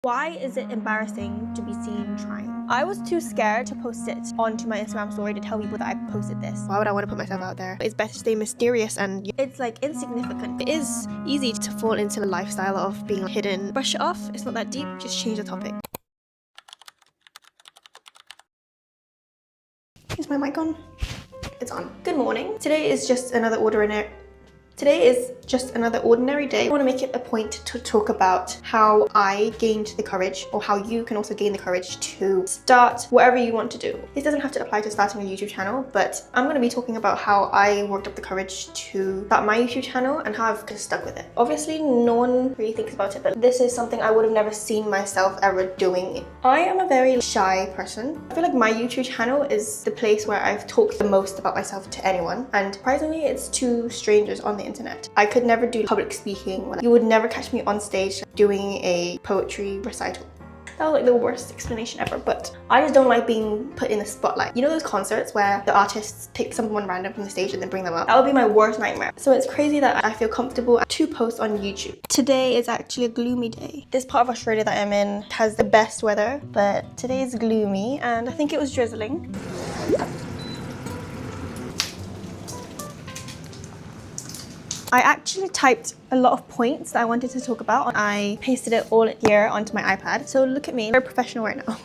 Why is it embarrassing to be seen trying? I was too scared to post it onto my Instagram story to tell people that I posted this. Why would I want to put myself out there? It's better to stay mysterious, and it's like insignificant. It is easy to fall into the lifestyle of being hidden. Brush it off, it's not that deep, just change the topic. Is my mic on? It's on. Good morning. Today is just another ordinary day. I want to make it a point to talk about how I gained the courage, or how you can also gain the courage to start whatever you want to do. This doesn't have to apply to starting a YouTube channel, but I'm going to be talking about how I worked up the courage to start my YouTube channel and how I've just stuck with it. Obviously, no one really thinks about it, but this is something I would have never seen myself ever doing. I am a very shy person. I feel like my YouTube channel is the place where I've talked the most about myself to anyone, and surprisingly, it's to strangers on the internet. I could never do public speaking. You would never catch me on stage doing a poetry recital. That was like the worst explanation ever, but I just don't like being put in the spotlight. You know those concerts where the artists pick someone random from the stage and then bring them up? That would be my worst nightmare. So it's crazy that I feel comfortable to post on YouTube. Today is actually a gloomy day. This part of Australia that I'm in has the best weather, but today is gloomy and I think it was drizzling. I actually typed a lot of points that I wanted to talk about. I pasted it all here onto my iPad. So look at me, I'm very professional right now.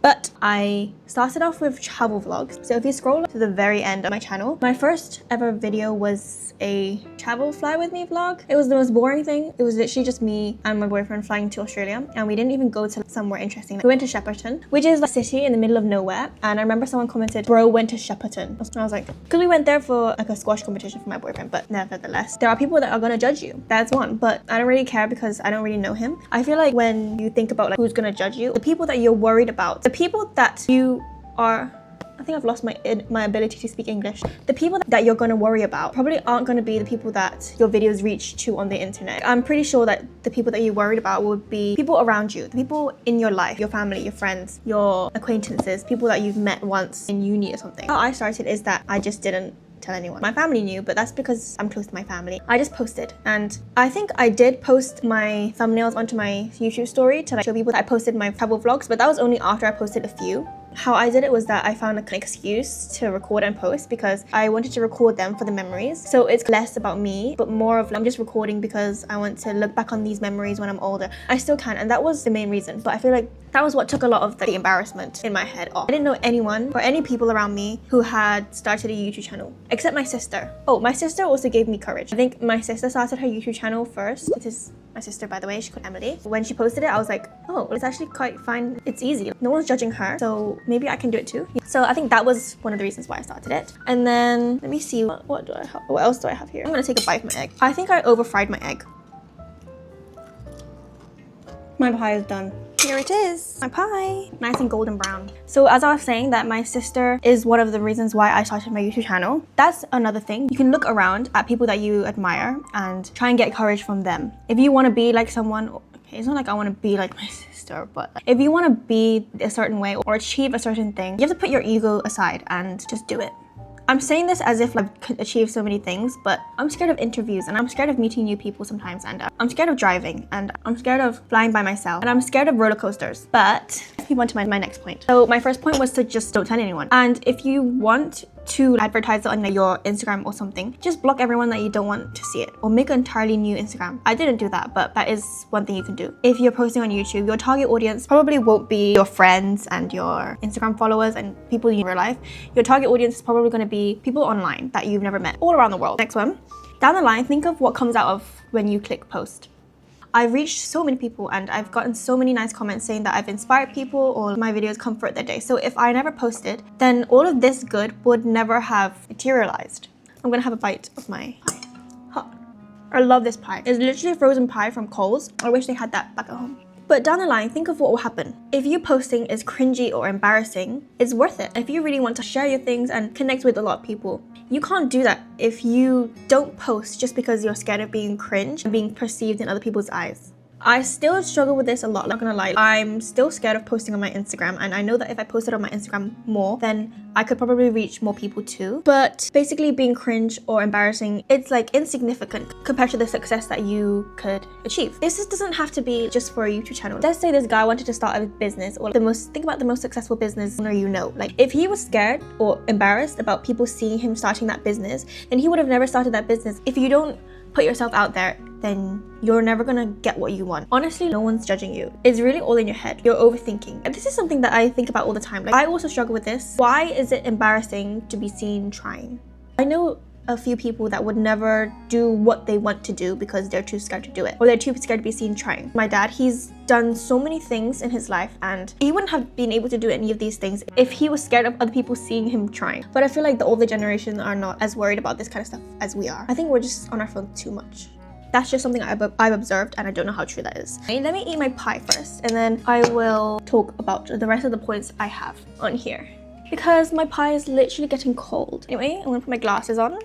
But I started off with travel vlogs. So if you scroll to the very end of my channel, my first ever video was a travel fly with me vlog. It was the most boring thing. It was literally just me and my boyfriend flying to Australia, and we didn't even go to somewhere interesting. We went to Shepparton, which is a city in the middle of nowhere, and I remember someone commented, "Bro went to Shepparton." And I was like, because we went there for like a squash competition for my boyfriend, but nevertheless, there are people that are gonna judge you. That's one, but I don't really care because I don't really know him. I feel like when you think about like who's gonna judge you, the people that you're worried about, the people that you are, I think I've lost my ability to speak English. The people that you're going to worry about probably aren't going to be the people that your videos reach to on the internet. I'm pretty sure that the people that you're worried about would be people around you, the people in your life, your family, your friends, your acquaintances, people that you've met once in uni or something. How I started is that I just didn't tell anyone. My family knew, but that's because I'm close to my family. I just posted, and I think I did post my thumbnails onto my YouTube story to like show people that I posted my travel vlogs, but that was only after I posted a few. How I did it was that I found an excuse to record and post because I wanted to record them for the memories. So it's less about me, but more of I'm just recording because I want to look back on these memories when I'm older. I still can, and that was the main reason. But I feel like that was what took a lot of the embarrassment in my head off. I didn't know anyone or any people around me who had started a YouTube channel, except my sister. Oh, my sister also gave me courage. I think my sister started her YouTube channel first. This is my sister, by the way, she's called Emily. When she posted it, I was like, oh, it's actually quite fine. It's easy. No one's judging her, so maybe I can do it too. So I think that was one of the reasons why I started it. And then let me see, what else do I have here? I'm gonna take a bite of my egg. I think I over-fried my egg. My pie is done. Here it is, my pie. Nice and golden brown. So as I was saying, that my sister is one of the reasons why I started my YouTube channel. That's another thing. You can look around at people that you admire and try and get courage from them. If you want to be like someone, okay, it's not like I want to be like my sister, but if you want to be a certain way or achieve a certain thing, you have to put your ego aside and just do it. I'm saying this as if I could achieve so many things, but I'm scared of interviews, and I'm scared of meeting new people sometimes, and I'm scared of driving, and I'm scared of flying by myself, and I'm scared of roller coasters. But let's move on to my next point. So my first point was to just don't tell anyone. And if you want to advertise it on your Instagram or something, just block everyone that you don't want to see it, or make an entirely new Instagram. I didn't do that, but that is one thing you can do. If you're posting on YouTube, your target audience probably won't be your friends and your Instagram followers and people in real life. Your target audience is probably going to be people online that you've never met all around the world. Next one. Down the line, think of what comes out of when you click post. I've reached so many people, and I've gotten so many nice comments saying that I've inspired people or my videos comfort their day. So if I never posted, then all of this good would never have materialized. I'm gonna have a bite of my pie. Hot. I love this pie. It's literally frozen pie from Coles. I wish they had that back at home. But down the line, think of what will happen. If you posting is cringy or embarrassing, it's worth it. If you really want to share your things and connect with a lot of people, you can't do that if you don't post just because you're scared of being cringe and being perceived in other people's eyes. I still struggle with this a lot, not gonna lie. I'm still scared of posting on my Instagram, and I know that if I posted on my Instagram more, then I could probably reach more people too. But basically being cringe or embarrassing, it's like insignificant compared to the success that you could achieve. This doesn't have to be just for a YouTube channel. Let's say this guy wanted to start a business, or think about the most successful business owner you know. Like if he was scared or embarrassed about people seeing him starting that business, then he would have never started that business. If you don't put yourself out there, then you're never gonna get what you want. Honestly, no one's judging you. It's really all in your head. You're overthinking. And this is something that I think about all the time. Like I also struggle with this. Why is it embarrassing to be seen trying? I know a few people that would never do what they want to do because they're too scared to do it, or they're too scared to be seen trying. My dad, he's done so many things in his life, and he wouldn't have been able to do any of these things if he was scared of other people seeing him trying. But I feel like the older generation are not as worried about this kind of stuff as we are. I think we're just on our phone too much. That's just something I've observed, and I don't know how true that is. Let me eat my pie first, and then I will talk about the rest of the points I have on here, because my pie is literally getting cold. Anyway, I'm gonna put my glasses on.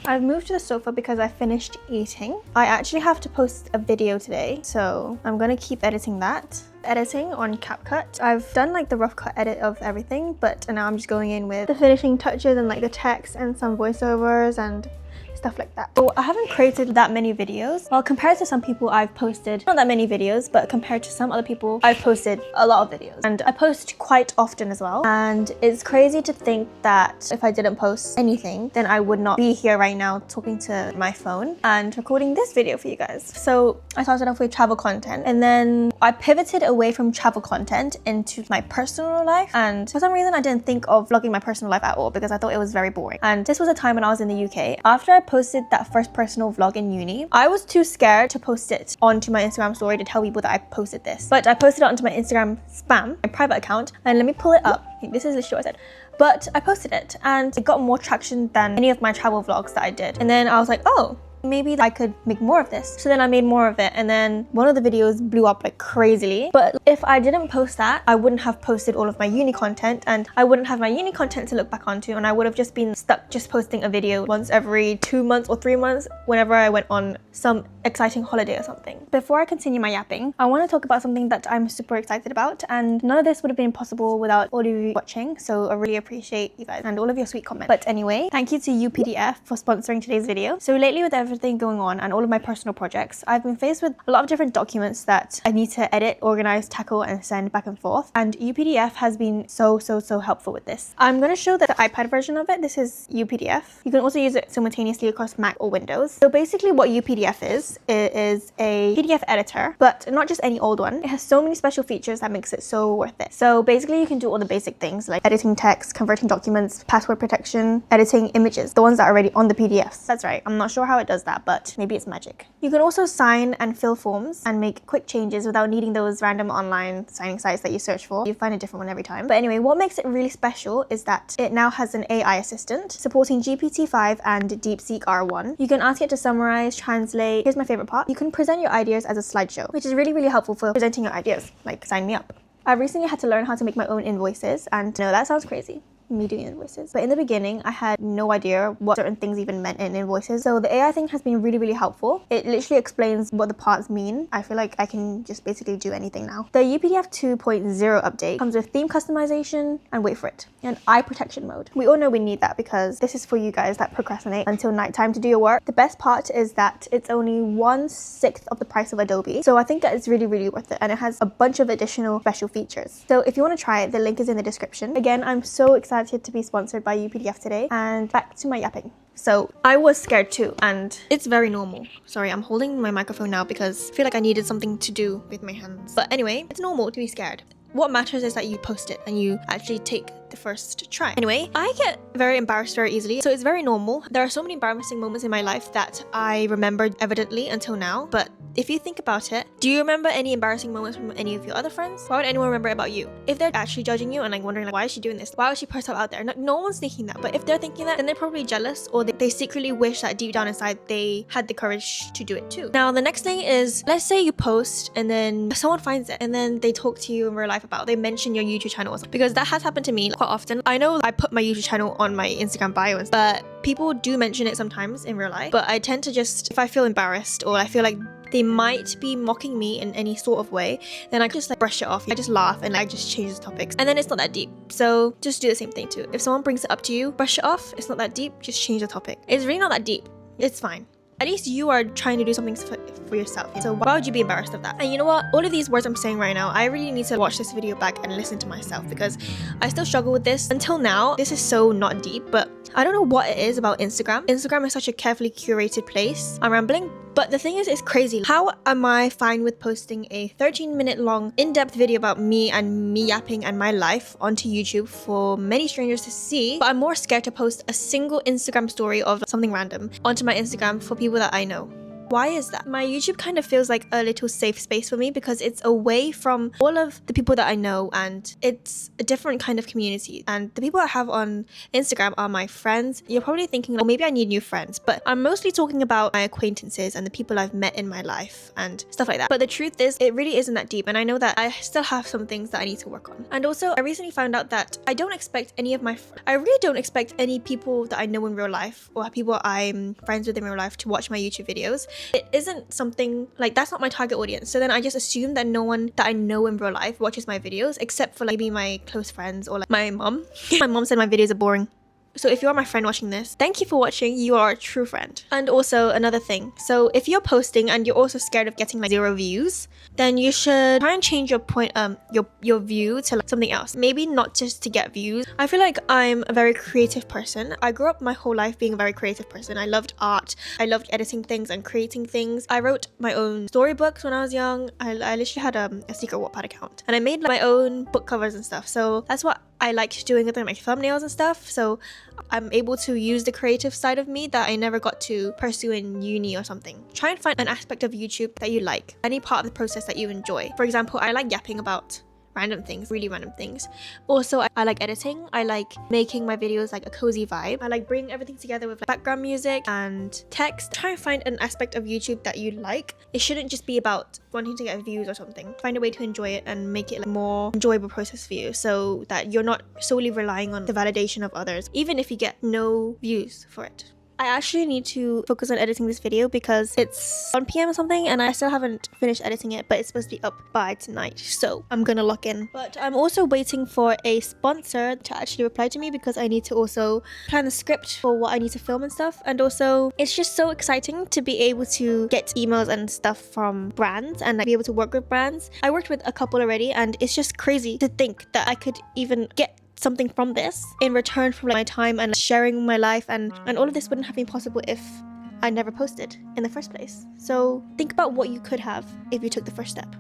I've moved to the sofa because I finished eating. I actually have to post a video today, so I'm gonna keep editing that. Editing on CapCut. I've done like the rough cut edit of everything, but now I'm just going in with the finishing touches and like the text and some voiceovers and stuff like that. So I haven't created that many videos. Well, compared to some people, I've posted not that many videos, but compared to some other people, I've posted a lot of videos, and I post quite often as well. And it's crazy to think that if I didn't post anything, then I would not be here right now talking to my phone and recording this video for you guys. So I started off with travel content, and then I pivoted away from travel content into my personal life. And for some reason, I didn't think of vlogging my personal life at all because I thought it was very boring. And this was a time when I was in the UK. After I posted that first personal vlog in uni, I was too scared to post it onto my Instagram story to tell people that I posted this. But I posted it onto my Instagram spam, my private account, and let me pull it up. This is literally what I said. But I posted it, and it got more traction than any of my travel vlogs that I did. And then I was like, oh, maybe I could make more of this. So then I made more of it, and then one of the videos blew up like crazily. But if I didn't post that, I wouldn't have posted all of my uni content, and I wouldn't have my uni content to look back onto, and I would have just been stuck just posting a video once every 2 months or 3 months whenever I went on some exciting holiday or something. Before I continue my yapping, I want to talk about something that I'm super excited about, and none of this would have been possible without all of you watching, so I really appreciate you guys and all of your sweet comments. But anyway, thank you to UPDF for sponsoring today's video. So lately, with everything going on and all of my personal projects, I've been faced with a lot of different documents that I need to edit, organize, tackle, and send back and forth, and UPDF has been so helpful with this. I'm going to show the iPad version of it. This is UPDF. You can also use it simultaneously across Mac or Windows. So basically what UPDF is, it is a PDF editor, but not just any old one. It has so many special features that makes it so worth it. So basically you can do all the basic things like editing text, converting documents, password protection, editing images, the ones that are already on the PDFs. That's right, I'm not sure how it does that, but maybe it's magic. You can also sign and fill forms and make quick changes without needing those random online signing sites that you search for. You find a different one every time. But anyway, what makes it really special is that it now has an AI assistant supporting GPT-5 and DeepSeek R1. You can ask it to summarize, translate. Here's my favorite part. You can present your ideas as a slideshow, which is really helpful for presenting your ideas. Like, sign me up. I recently had to learn how to make my own invoices, and no, that sounds crazy, me doing invoices. But in the beginning, I had no idea what certain things even meant in invoices. So the AI thing has been really helpful. It literally explains what the parts mean. I feel like I can just basically do anything now. The UPDF 2.0 update comes with theme customization and wait for it, and eye protection mode. We all know we need that because this is for you guys that procrastinate until nighttime to do your work. The best part is that it's only 1/6 of the price of Adobe. So I think that it's really worth it, and it has a bunch of additional special features. So if you want to try it, the link is in the description. Again, I'm so excited to be sponsored by UPDF today, and back to my yapping. So I was scared too, and it's very normal. Sorry, I'm holding my microphone now because I feel like I needed something to do with my hands. But anyway, it's normal to be scared. What matters is that you post it and you actually take the first try. Anyway, I get very embarrassed very easily, so it's very normal. There are so many embarrassing moments in my life that I remembered evidently until now, but if you think about it, do you remember any embarrassing moments from any of your other friends? Why would anyone remember it about you? If they're actually judging you and like wondering like, why is she doing this? Why would she put herself out there? No one's thinking that. But if they're thinking that, then they're probably jealous, or they secretly wish that deep down inside they had the courage to do it too. Now, the next thing is, let's say you post and then someone finds it and then they talk to you in real life about it. They mention your YouTube channel or something, because that has happened to me quite often. I know I put my YouTube channel on my Instagram bio, but people do mention it sometimes in real life. But I tend to just, if I feel embarrassed or I feel like they might be mocking me in any sort of way, then I just like brush it off. I just laugh and I just change the topics, and then it's not that deep. So just do the same thing too. If someone brings it up to you, brush it off. It's not that deep, just change the topic. It's really not that deep. It's fine. At least you are trying to do something for yourself. So why would you be embarrassed of that? And you know what? All of these words I'm saying right now, I really need to watch this video back and listen to myself, because I still struggle with this. Until now, this is so not deep, but I don't know what it is about Instagram. Instagram is such a carefully curated place. I'm rambling, but the thing is, it's crazy. How am I fine with posting a 13-minute long in-depth video about me and me yapping and my life onto YouTube for many strangers to see, but I'm more scared to post a single Instagram story of something random onto my Instagram for people that I know? Why is that? My YouTube kind of feels like a little safe space for me, because it's away from all of the people that I know, and it's a different kind of community. And the people I have on Instagram are my friends. You're probably thinking, well, maybe I need new friends, but I'm mostly talking about my acquaintances and the people I've met in my life and stuff like that. But the truth is, it really isn't that deep, and I know that I still have some things that I need to work on. And also, I recently found out that I don't expect any of my I really don't expect any people that I know in real life or people I'm friends with in real life to watch my YouTube videos. It isn't something like, that's not my target audience. So then I just assume that no one that I know in real life watches my videos, except for like maybe my close friends or like my mom. My mom said my videos are boring. So if you're my friend watching this, thank you for watching. You are a true friend. And also another thing, so if you're posting and you're also scared of getting like 0 views, then you should try and change your point, your view to like something else. Maybe not just to get views. I feel like I'm a very creative person. I grew up my whole life being a very creative person. I loved art. I loved editing things and creating things. I wrote my own storybooks when I was young. I literally had a secret Wattpad account, and I made like, my own book covers and stuff. So that's what I liked doing with my thumbnails and stuff. So I'm able to use the creative side of me that I never got to pursue in uni or something. Try and find an aspect of YouTube that you like, any part of the process that you enjoy. For example, I like yapping about random things, really random things. Also, I like editing. I like making my videos like a cozy vibe. I like bringing everything together with like, background music and text. Try and find an aspect of YouTube that you like. It shouldn't just be about wanting to get views or something. Find a way to enjoy it and make it like, a more enjoyable process for you, so that you're not solely relying on the validation of others, even if you get no views for it. I actually need to focus on editing this video because it's 1 p.m. or something, and I still haven't finished editing it, but it's supposed to be up by tonight, so I'm gonna lock in. But I'm also waiting for a sponsor to actually reply to me, because I need to also plan the script for what I need to film and stuff. And also, it's just so exciting to be able to get emails and stuff from brands and like, be able to work with brands. I worked with a couple already, and it's just crazy to think that I could even get something from this in return for my time and sharing my life, and all of this wouldn't have been possible if I never posted in the first place. So think about what you could have if you took the first step.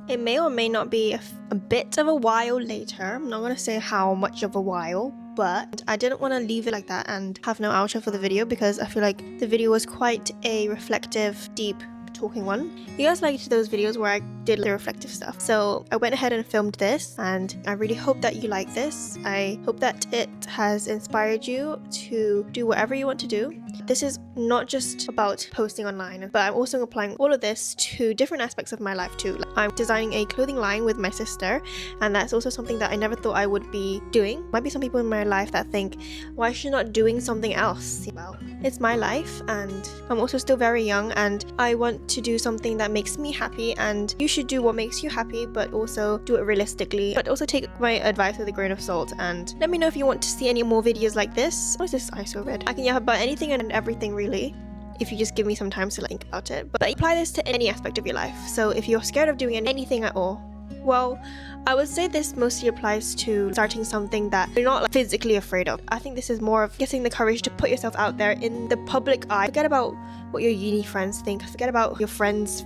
It may or may not be a bit of a while later. I'm not gonna say how much of a while, but I didn't want to leave it like that and have no outro for the video, because I feel like the video was quite a reflective, deep talking one. You guys liked those videos where I did the reflective stuff, so I went ahead and filmed this, and I really hope that you like this. I hope that it has inspired you to do whatever you want to do. This is not just about posting online, but I'm also applying all of this to different aspects of my life too. I'm designing a clothing line with my sister, and that's also something that I never thought I would be doing. Might be some people in my life that think, why is she not doing something else? Well, it's my life, and I'm also still very young, and I want to do something that makes me happy, and you should do what makes you happy, but also do it realistically. But also take my advice with a grain of salt, and let me know if you want to see any more videos like this. What is this ISO red? I can yap about anything and everything really, if you just give me some time to think about it. But apply this to any aspect of your life. So if you're scared of doing anything at all, well, I would say this mostly applies to starting something that you're not like, physically afraid of. I think this is more of getting the courage to put yourself out there in the public eye. Forget about what your uni friends think. Forget about your friend's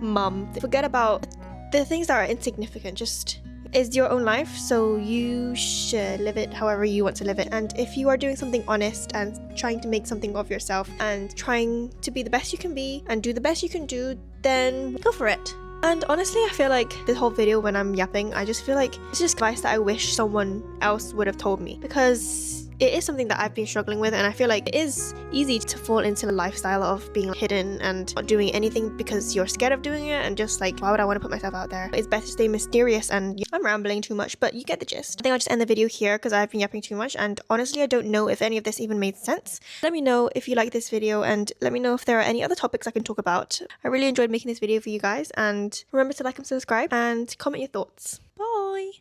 mum. Forget about the things that are insignificant. Just is your own life, so you should live it however you want to live it. And if you are doing something honest and trying to make something of yourself and trying to be the best you can be and do the best you can do, then go for it. And honestly, I feel like this whole video, when I'm yapping, I just feel like it's just advice that I wish someone else would have told me, because it is something that I've been struggling with, and I feel like it is easy to fall into the lifestyle of being hidden and not doing anything because you're scared of doing it, and just like, why would I want to put myself out there? It's better to stay mysterious. And I'm rambling too much, but you get the gist. I think I'll just end the video here because I've been yapping too much, and honestly I don't know if any of this even made sense. Let me know if you like this video, and let me know if there are any other topics I can talk about. I really enjoyed making this video for you guys, and remember to like and subscribe and comment your thoughts. Bye!